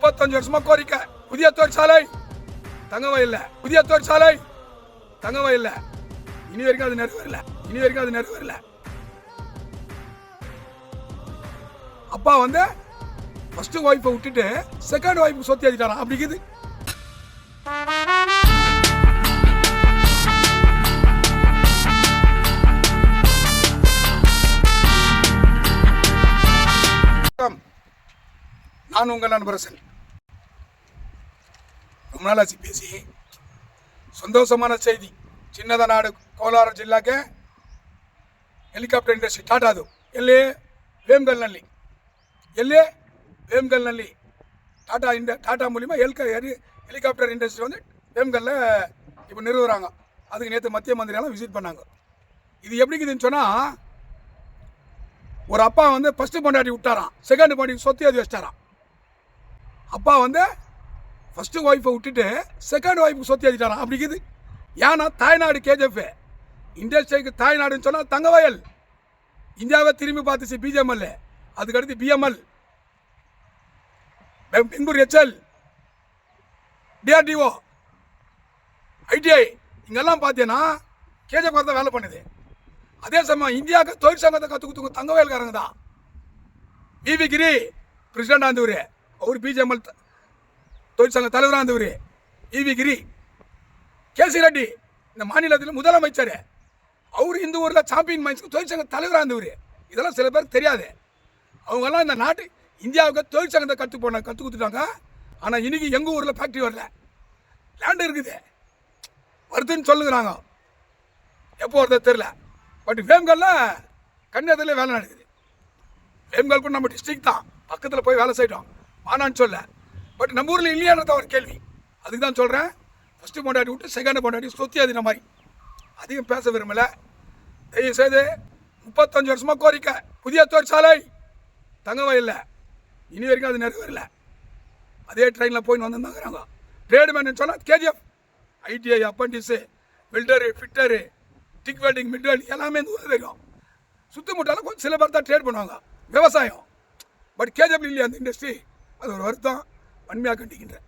35 வருஷமா கோரிக்கை. புதிய தொழிற்சாலை தங்கவே இல்லை. புதிய தொழிற்சாலை தங்கவே இல்லை. இனி வரைக்கும் அது நிறைவேறல. அப்பா வந்து ஃபர்ஸ்ட் ஒய்ஃபை விட்டுட்டு செகண்ட் ஒய்ஃபுக்கு சொத்தி ஏற்றிட்டாராம். அப்படிங்குது. நான் உங்கள் நண்பரசன். ரொம்ப நாள் ஆச்சு பேசி. சந்தோஷமான செய்தி. ಚಿನ್ನದ ನಾಡು ಕೋಲಾರ ಜಿಲ್ಲಾಕ್ಕೆ ಹೆಲಿಕಾಪ್ಟರ್ ಇಂಡಸ್ಟ್ರಿ ಟಾಟಾದು ಎಲ್ಲಿ ವೇಮ್ಗಲ್ನಲ್ಲಿ டாடா மூலிமா ஹெலிகாப்டர் இண்டஸ்ட்ரி வந்து வேம்கல்ல இப்போ நிறுவுறாங்க. அதுக்கு நேற்று மத்திய மந்திரியெல்லாம் விசிட் பண்ணாங்க. இது எப்படிக்குதுன்னு சொன்னால், ஒரு அப்பா வந்து ஃபஸ்ட்டு பொண்டாட்டி விட்டாராம், செகண்ட் பொண்டாட்டி சொத்தி அது வச்சிட்டாராம். அப்பா வந்து ஃபஸ்ட்டு ஒய்ஃபை விட்டுட்டு செகண்ட் ஒய்ஃபுக்கு சொத்தி ஏற்றிட்டாராம். அப்படிக்குது. ஏன்னா தாய்நாடு கேஜிஎஃப் இண்டஸ்ட்ரிக்கு தாய்நாடுன்னு சொன்னால் தங்கவயல். இந்தியாவை திரும்பி பார்த்துச்சு பிஜிஎம்எல், அதுக்கடுத்து BML, Bangalore HL, DRDO, ITI, இங்கெல்லாம் பார்த்தீங்கன்னா கேஜிஎஃப் தான் வேலை பண்ணுது. அதே சமயம் இந்தியாவுக்கு தொழிற்சங்கத்தை கற்றுக் கொடுத்து தங்கவயல்காரங்க தான். விவி கிரி பிரசிடண்டாக இருந்தவர், அவர் பிஜிஎம்எல் தொழிற்சங்க தலைவராக இருந்தவர். விவி கிரி, கேசி ரெட்டி இந்த மாநிலத்தில் முதலமைச்சர், அவர் இந்த ஊரில் சாம்பியன் மைன்ஸ்க்கு தொழிற்சங்க தலைவராக இருந்தவர். இதெல்லாம் சில பேருக்கு தெரியாது. அவங்கெல்லாம் இந்த நாட்டு இந்தியாவுக்கு தொழிற்சங்கத்தை கற்றுக் கொடுத்துட்டாங்க. ஆனால் இன்னைக்கு எங்கள் ஊரில் ஃபேக்ட்ரி வரல, லேண்டு இருக்குது, வருதுன்னு சொல்லுங்கிறாங்க. எப்போ வருது தெரியல. பட் வேம்கல்ல கன்னியாகுமரியில் வேலை நடக்குது. வேம்கல் கூட நம்ம டிஸ்ட்ரிக்ட் தான், பக்கத்தில் போய் வேலை செய்யட்டோம், வானான்னு சொல்ல. பட் நம்ம ஊரில் இல்லையான்றத ஒரு கேள்வி. அதுக்கு தான் சொல்கிறேன், ஃபஸ்ட்டு பொண்டாட்டி விட்டு செகண்ட் பொண்டாட்டி சொத்தி அதின மாதிரி அதிகம் பேச விரும்பலை. தயவுசெய்து 35 வருஷமாக கோரிக்கை. புதிய தொழிற்சாலை தங்கவே இல்லை. இனி வரைக்கும் அது நிறைவேறல. அதே ட்ரெயினில் போயின்னு வந்துருந்தாங்கிறாங்க. ட்ரேட்மேன் சொன்னால் KGF, ITI, apprentice, welder, fitter, TIG welding, MIG welding எல்லாமே இந்த ஊரில் தெரியும். சுற்றி முட்டாலும் கொஞ்சம் சில பேர் தான் ட்ரேட் பண்ணுவாங்க, விவசாயம். பட் கேஜிஎஃப் இல்லையா அந்த இண்டஸ்ட்ரி. அது ஒரு வருத்தம், வன்மையாக கண்டிக்கின்றேன்.